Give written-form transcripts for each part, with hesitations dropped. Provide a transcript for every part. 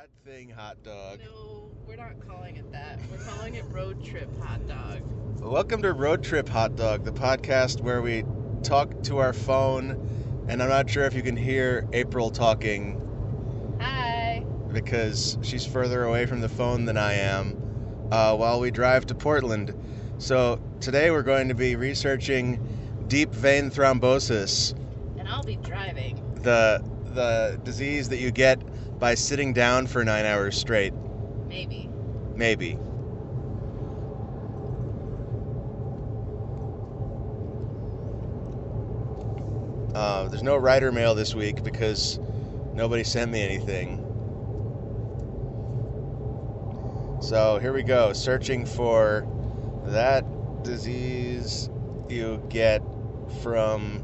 That thing, hot dog. No, we're not calling it that. We're calling it Road Trip Hot Dog. Welcome to Road Trip Hot Dog, the podcast where we talk to our phone, and I'm not sure if you can hear April talking Hi. because she's further away from the phone than I am while we drive to Portland. So today we're going to be researching deep vein thrombosis, And I'll be driving. the disease that you get by sitting down for 9 hours straight. Maybe. Maybe. There's no rider mail this week because nobody sent me anything. So here we go, searching for that disease you get from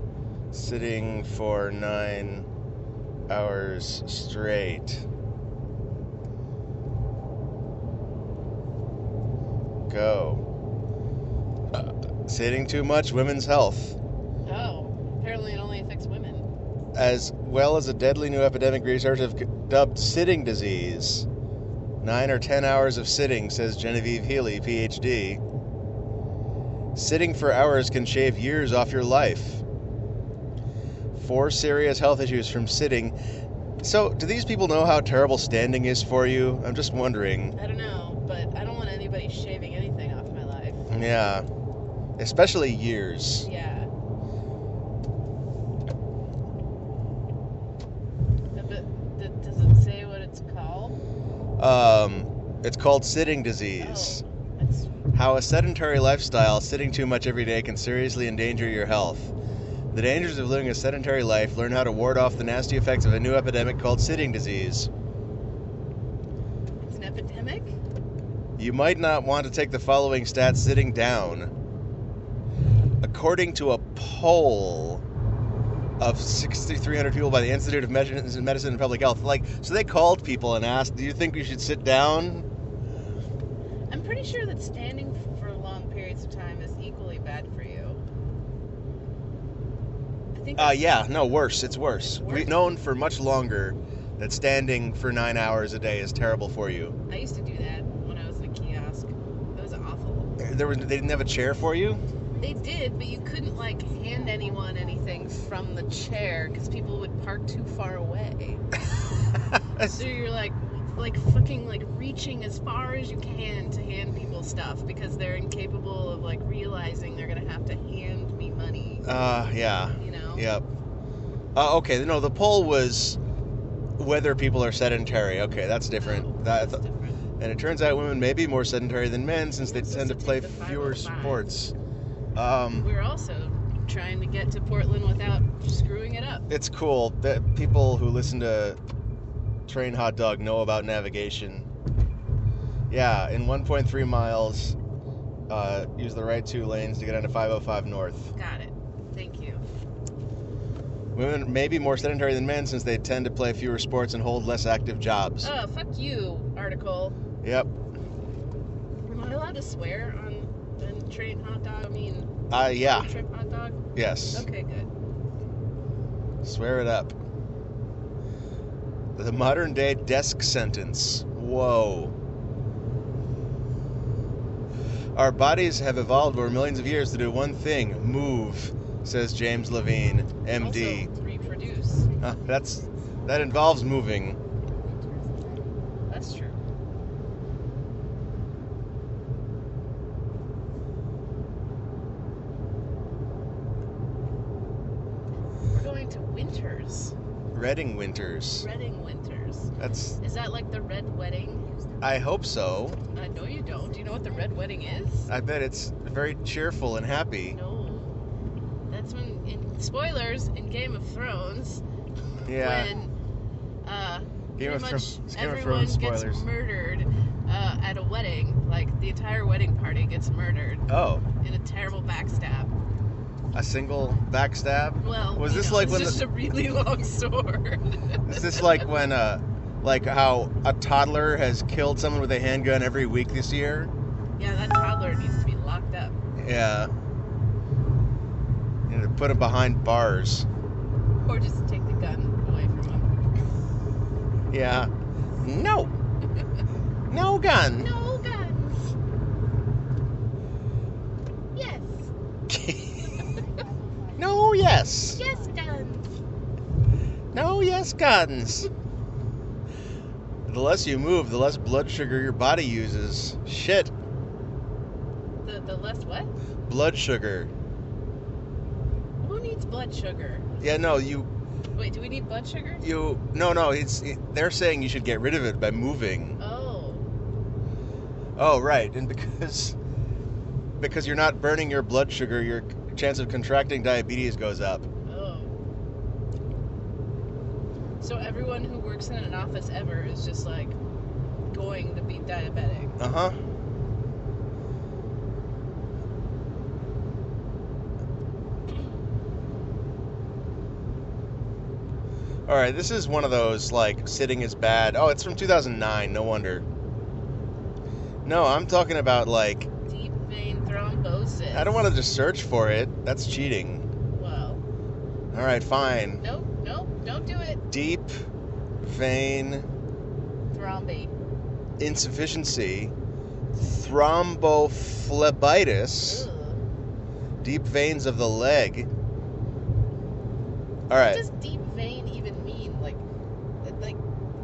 sitting for 9 hours straight. Go. Sitting too much, women's health. Oh, apparently it only affects women. As well as a deadly new epidemic research have dubbed sitting disease. 9 or 10 hours of sitting, says Genevieve Healy, PhD. Sitting for hours can shave years off your life. 4 serious health issues from sitting. So, do these people know how terrible standing is for you? I'm just wondering. I don't know, but I don't want anybody shaving anything off my life. Yeah. Especially years. Yeah. But does it say what it's called? It's called sitting disease. Oh, that's How a sedentary lifestyle, sitting too much every day, can seriously endanger your health. The dangers of living a sedentary life. Learn how to ward off the nasty effects of a new epidemic called sitting disease. it's an epidemic? You might not want to take the following stats sitting down. According to a poll of 6,300 people by the Institute of Medicine and Public Health, so they called people and asked, "Do you think we should sit down?" I'm pretty sure that standing for long periods of time is equally bad for you. I think Yeah, no, worse. It's worse. Worse? We've known for much longer that standing for 9 hours a day is terrible for you. I used to do that when I was in a kiosk. It was awful. They didn't have a chair for you? They did, but you couldn't hand anyone anything from the chair because people would park too far away. So you're fucking reaching as far as you can to hand people stuff because they're incapable of realizing they're gonna have to hand me money. Yeah. You know? Yep. Okay, no, the poll was whether people are sedentary. Okay, that's different. Oh, That- that's different. And it turns out women may be more sedentary than men since they We're tend to supposed to play take the fewer 505. sports. We're also trying to get to Portland without screwing it up. It's cool that people who listen to Train Hot Dog know about navigation. Yeah, in 1.3 miles, use the right 2 lanes to get onto 505 North. Got it. Thank you. Women may be more sedentary than men since they tend to play fewer sports and hold less active jobs. Oh, fuck you, article. Yep. Am I allowed to swear on Train Hot Dog? I mean, Yeah. Road Trip Hot Dog? Yes. Okay, good. Swear it up. The modern day desk sentence. Whoa. Our bodies have evolved over millions of years to do one thing: move, says James Levine, MD. Also, reproduce. That involves moving. That's true. We're going to Winters. Reading Winters. Reading Winters. That's. Is that like the Red Wedding? I hope so. I know you don't. Do you know what the Red Wedding is? I bet it's very cheerful and happy. No. That's when, in spoilers, in Game of Thrones, Yeah. when Game pretty of much Thrones. Game of everyone Thrones gets spoilers. murdered at a wedding. The entire wedding party gets murdered Oh, in a terrible backstab. a single backstab. Well, Was this it's when just a really long sword. Is this when how a toddler has killed someone with a handgun every week this year? Yeah, that toddler needs to be locked up. Yeah. You know, put him behind bars. Or just take the gun away from him. Yeah. No. No gun. No guns. Yes. No, yes. Yes, guns. No, yes, guns. The less you move, the less blood sugar your body uses. Shit. The less what? Blood sugar. Who needs blood sugar? Yeah, no, you. Wait, do we need blood sugar? No. They're saying you should get rid of it by moving. Oh. Oh, right, and because you're not burning your blood sugar, your chance of contracting diabetes goes up. Oh. So everyone who works in an office ever is just like going to be diabetic. Uh huh. All right, this is one of those like sitting is bad. Oh, it's from 2009. No wonder. No, I'm talking about like. Deep vein thrombosis. I don't want to just search for it. That's cheating. Well. All right, fine. Nope, don't do it. Deep vein Thromby. insufficiency, thrombophlebitis, Ugh. deep veins of the leg. All What right. does deep vein even mean? Like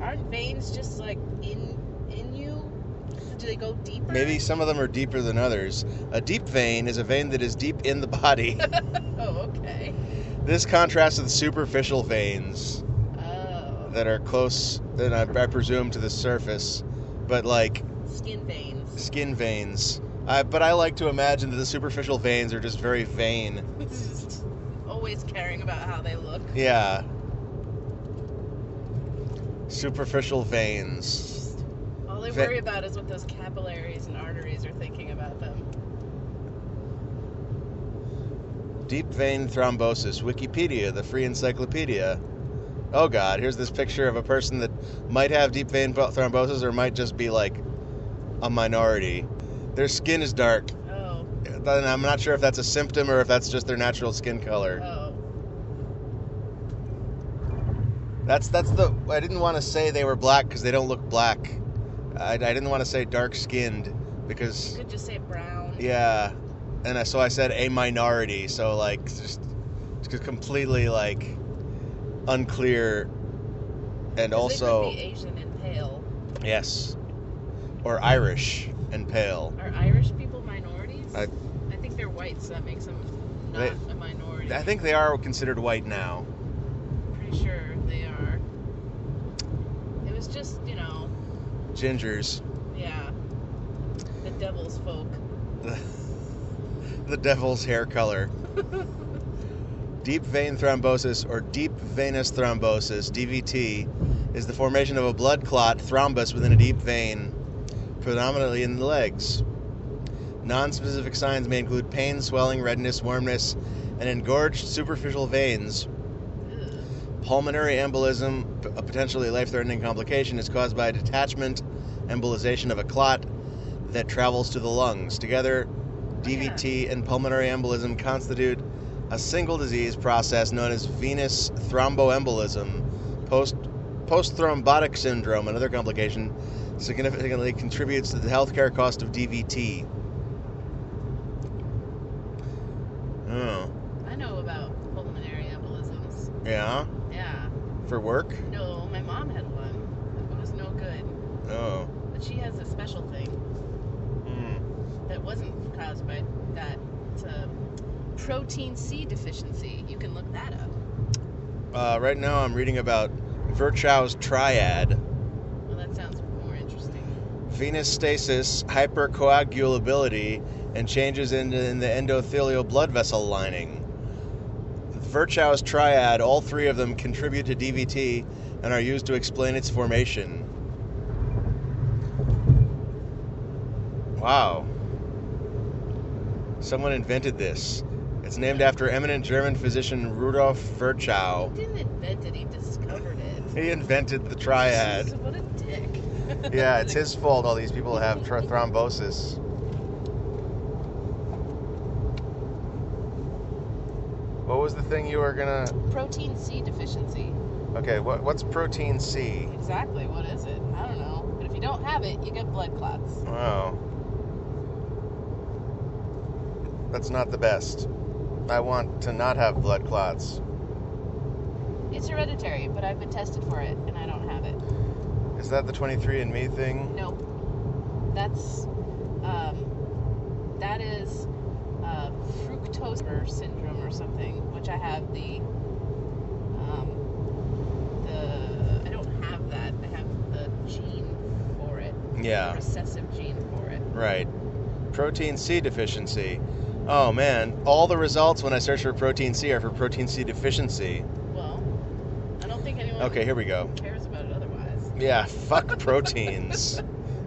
aren't veins just like in you? Do they go deeper? Maybe some of them are deeper than others. A deep vein is a vein that is deep in the body. Oh, okay. This contrasts with superficial veins Oh. that are close, then I presume, to the surface, but like Skin veins. skin veins. But I like to imagine that the superficial veins are just very vain. Just always caring about how they look. Yeah. Superficial veins. Just, all they Ve- worry about is what those capillaries and arteries are thinking about them. Deep vein thrombosis. Wikipedia, the free encyclopedia. Oh god, here's this picture of a person that might have deep vein thrombosis or might just be like a minority. Their skin is dark. Oh. And I'm not sure if that's a symptom or if that's just their natural skin color. Oh. That's the. I didn't want to say they were black because they don't look black. I didn't want to say dark skinned because You could just say brown. yeah, and so I said a minority. So like just completely like unclear, and 'Cause also they could be Asian and pale. yes, or Irish and pale. Are Irish people minorities? I think they're white, so that makes them not They- a minority. I think they are considered white now. Pretty sure they are. It was just, Gingers, yeah, the devil's folk. the devil's hair color. Deep vein thrombosis or deep venous thrombosis, DVT, is the formation of a blood clot thrombus within a deep vein, predominantly in the legs. Non-specific signs may include pain, swelling, redness, warmness, and engorged superficial veins. Ugh. Pulmonary embolism, a potentially life-threatening complication, is caused by detachment, embolization of a clot that travels to the lungs. Together, DVT and pulmonary embolism constitute a single disease process known as venous thromboembolism. Post-thrombotic syndrome, another complication, significantly contributes to the healthcare cost of DVT. Oh, I know about pulmonary embolisms. yeah? Yeah. For work? No, my mom had one. It was no good. Oh. But she has a special thing Hmm. that wasn't caused by that. It's a protein C deficiency. You can look that up. Right now I'm reading about Virchow's triad. Well, that sounds more interesting. Venous stasis, hypercoagulability, and changes in the endothelial blood vessel lining. Virchow's triad, all three of them contribute to DVT and are used to explain its formation. Wow. Someone invented this. It's named after eminent German physician Rudolf Virchow. He didn't invent it, he discovered it. He invented the triad. Jesus, what a dick. Yeah, it's his fault all these people have thrombosis. What was the thing you were gonna... Protein C deficiency. Okay, what's protein C? Exactly. What is it? I don't know. But if you don't have it, you get blood clots. Wow. That's not the best. I want to not have blood clots. It's hereditary, but I've been tested for it, and I don't have it. Is that the 23andMe thing? No. That is fructose syndrome or something, which I have I don't have that. I have the gene for it. Yeah. The recessive gene for it. Right. Protein C deficiency. Oh man, all the results when I search for protein C are for protein C deficiency. Well, I don't think anyone Okay, here we go. cares about it otherwise. Yeah, fuck proteins.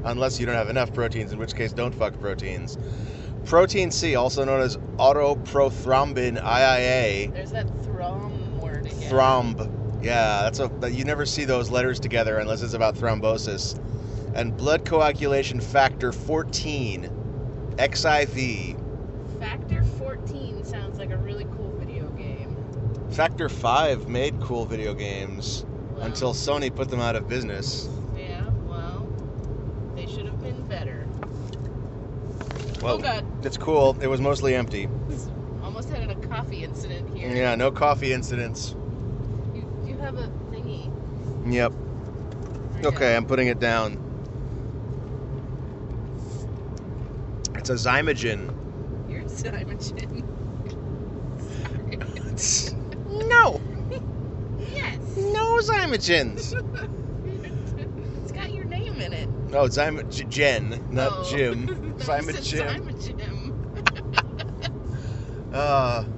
Unless you don't have enough proteins, in which case don't fuck proteins. Protein C, also known as autoprothrombin IIA. There's that throm word again. Thromb. Yeah, you never see those letters together unless it's about thrombosis. And blood coagulation factor 14, XIV. Factor 14 sounds like a really cool video game. Factor 5 made cool video games Well, until Sony put them out of business. Yeah, well, they should have been better. Well, Oh god, it's cool. It was mostly empty. almost had a coffee incident here. Yeah, no coffee incidents. You have a thingy. Yep. There you Okay, go. I'm putting it down. It's a Zymogen. You're Zymogen. No! Yes. No Zymogens! It's got your name in it. Oh, Zymogen, not Oh. Jim. No, you said Zymogen. Zymogen.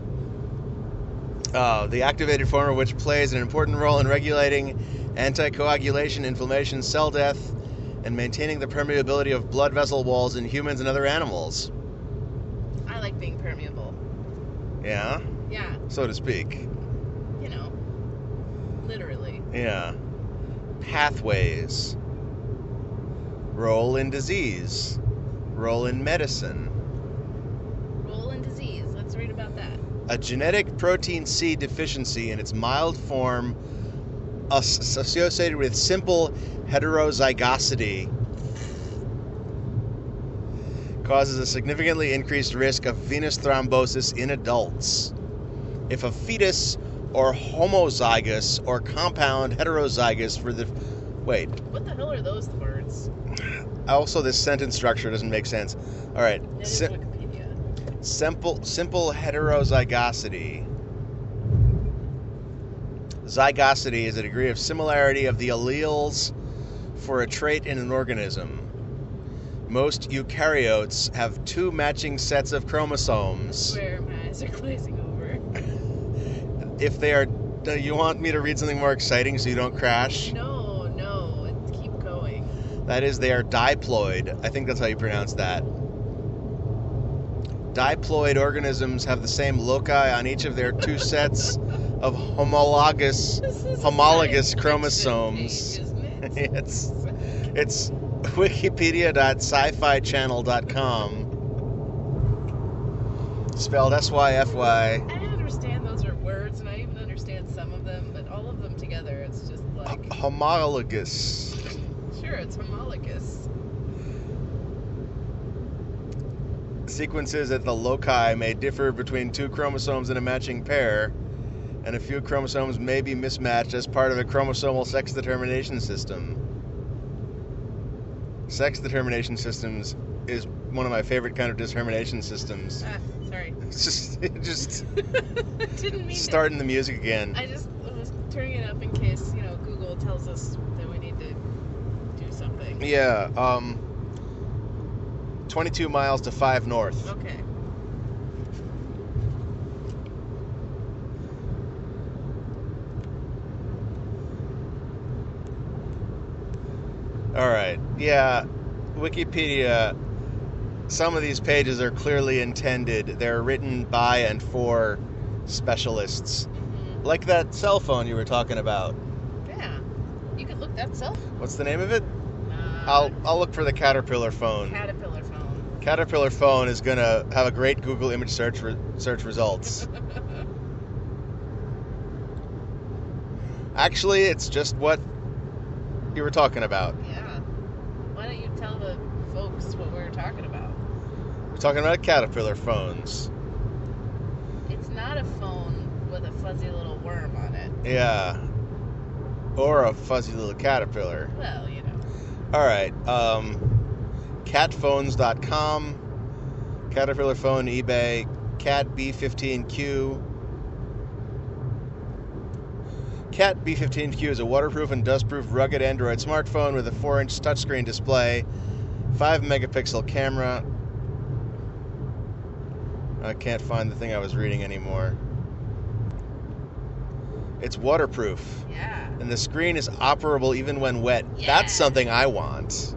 The activated form of which plays an important role in regulating anticoagulation, inflammation, cell death, and maintaining the permeability of blood vessel walls in humans and other animals. I like being permeable. Yeah, Yeah, so to speak. you know, literally. Yeah. Pathways. Role in disease. Role in medicine. Role in disease. Let's read about that. A genetic protein C deficiency in its mild form associated with simple heterozygosity causes a significantly increased risk of venous thrombosis in adults. If a fetus or homozygous or compound heterozygous for the... Wait. What the hell are those words? Also, this sentence structure doesn't make sense. All right. It is Wikipedia. Simple heterozygosity. Zygosity is a degree of similarity of the alleles for a trait in an organism. Most eukaryotes have two matching sets of I chromosomes. swear my eyes are glazing over. If they are... Do you want me to read something more exciting so you don't crash? No, keep going. That is, they are diploid. I think that's how you pronounce that. Diploid organisms have the same loci on each of their two sets of homologous This is a science fiction chromosomes. page, isn't it? It's wikipedia.scifichannel.com. Spelled SYFY. I understand those are words, and I even understand some of them, but all of them together, it's just like, Homologous. sure, it's homologous. Sequences at the loci may differ between two chromosomes in a matching pair, and a few chromosomes may be mismatched as part of a chromosomal sex determination system. Sex determination systems is one of my favorite kind of determination systems. Ah, sorry. It's just Didn't mean starting the music again. I just was turning it up in case, Google tells us that we need to do something. Yeah, 22 miles to 5 north. Okay. All right. Yeah, Wikipedia, some of these pages are clearly intended. They're written by and for specialists. Mm-hmm. Like that cell phone you were talking about. Yeah. You could look that self. What's the name of it? I'll look for the Caterpillar phone. Caterpillar phone. Caterpillar phone is going to have a great Google image search results. Actually, it's just what you were talking about. Yeah. Why don't you tell the folks what we were talking about? We're talking about Caterpillar phones. It's not a phone with a fuzzy little worm on it. Yeah. Or a fuzzy little caterpillar. Well, you know. All right. Catphones.com, Caterpillar phone, eBay, Cat B15Q. Cat B15Q is a waterproof and dustproof rugged Android smartphone with a 4-inch touchscreen display, 5-megapixel camera. I can't find the thing I was reading anymore. It's waterproof. Yeah. And the screen is operable even when wet. Yeah. That's something I want.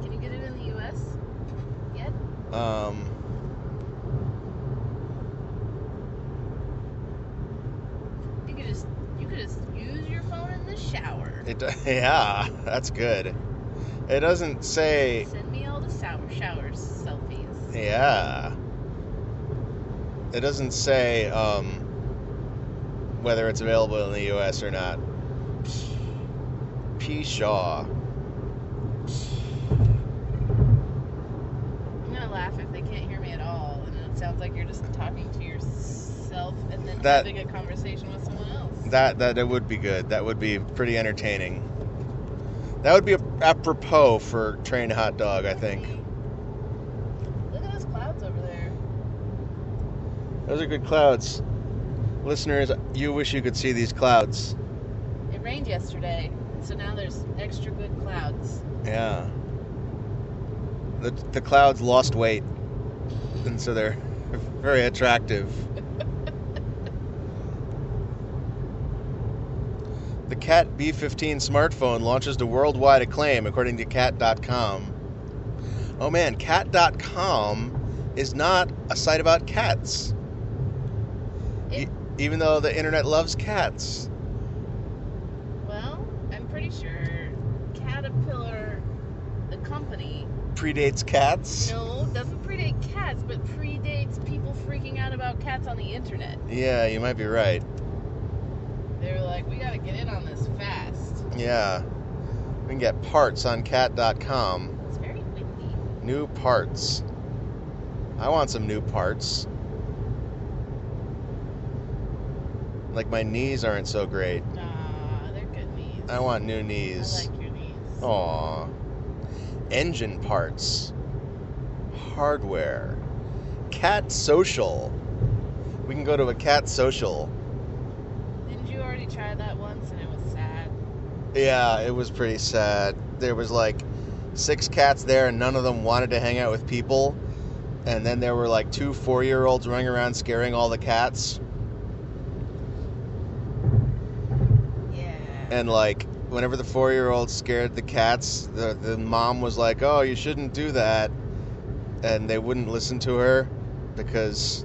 Can you get it in the U.S. yet? You could just use your phone in the shower. Yeah, that's good. It doesn't say. Send me all the shower selfies. Yeah. It doesn't say whether it's available in the U.S. or not. Pshaw. I'm gonna laugh if they can't hear me at all, and it sounds like you're just talking to yourself and then having a conversation with someone else. That it would be good. That would be pretty entertaining. That would be apropos for Train Hot Dog, I think. Look at those clouds over there. Those are good clouds. Listeners, you wish you could see these clouds. It rained yesterday, so now there's extra good clouds. Yeah. The clouds lost weight, and so they're very attractive. The Cat B15 smartphone launches to worldwide acclaim, according to Cat.com. Oh man, Cat.com is not a site about cats. Even though the internet loves cats. Well, I'm pretty sure Caterpillar, the company, predates cats? No, doesn't predate cats, but predates people freaking out about cats on the internet. Yeah, you might be right. They were like, we gotta get in on this fast. Yeah. We can get parts on cat.com. It's very windy. New parts. I want some new parts. Like, my knees aren't so great. Nah, they're good knees. I want new knees. I like your knees. Aw. Engine parts. Hardware. Cat social. We can go to a cat social. Didn't you already try that once and it was sad? Yeah, it was pretty sad. There was like 6 cats there and none of them wanted to hang out with people. And then there were like 2 4-year-olds running around scaring all the cats. Yeah. And like, whenever the 4-year-old scared the cats, the mom was like, oh, you shouldn't do that. And they wouldn't listen to her because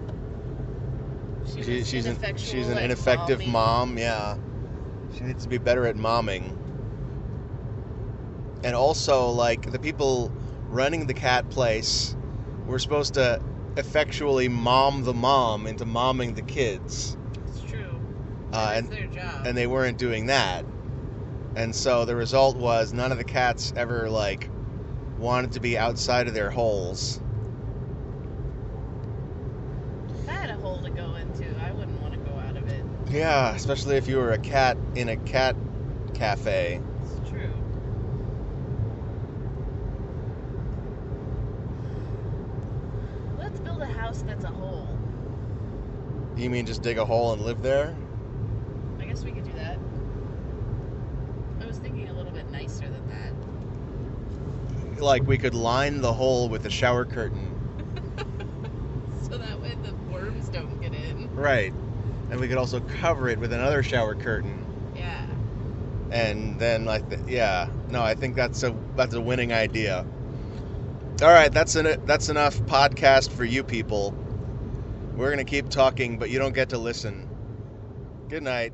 she's an ineffective mom. Yeah. She needs to be better at momming. And also, like, the people running the cat place were supposed to effectually mom the mom into momming the kids. It's true. That's their job. And they weren't doing that. And so the result was none of the cats ever, like, wanted to be outside of their holes. If I had a hole to go into, I wouldn't want to go out of it. Yeah, especially if you were a cat in a cat cafe. It's true. Let's build a house that's a hole. You mean just dig a hole and live there? I guess we could do that. I was thinking a little bit nicer than that. Like, we could line the hole with a shower curtain. So that way the worms don't get in. Right. And we could also cover it with another shower curtain. Yeah. And then, I think that's a winning idea. All right, that's enough podcast for you people. We're going to keep talking, but you don't get to listen. Good night.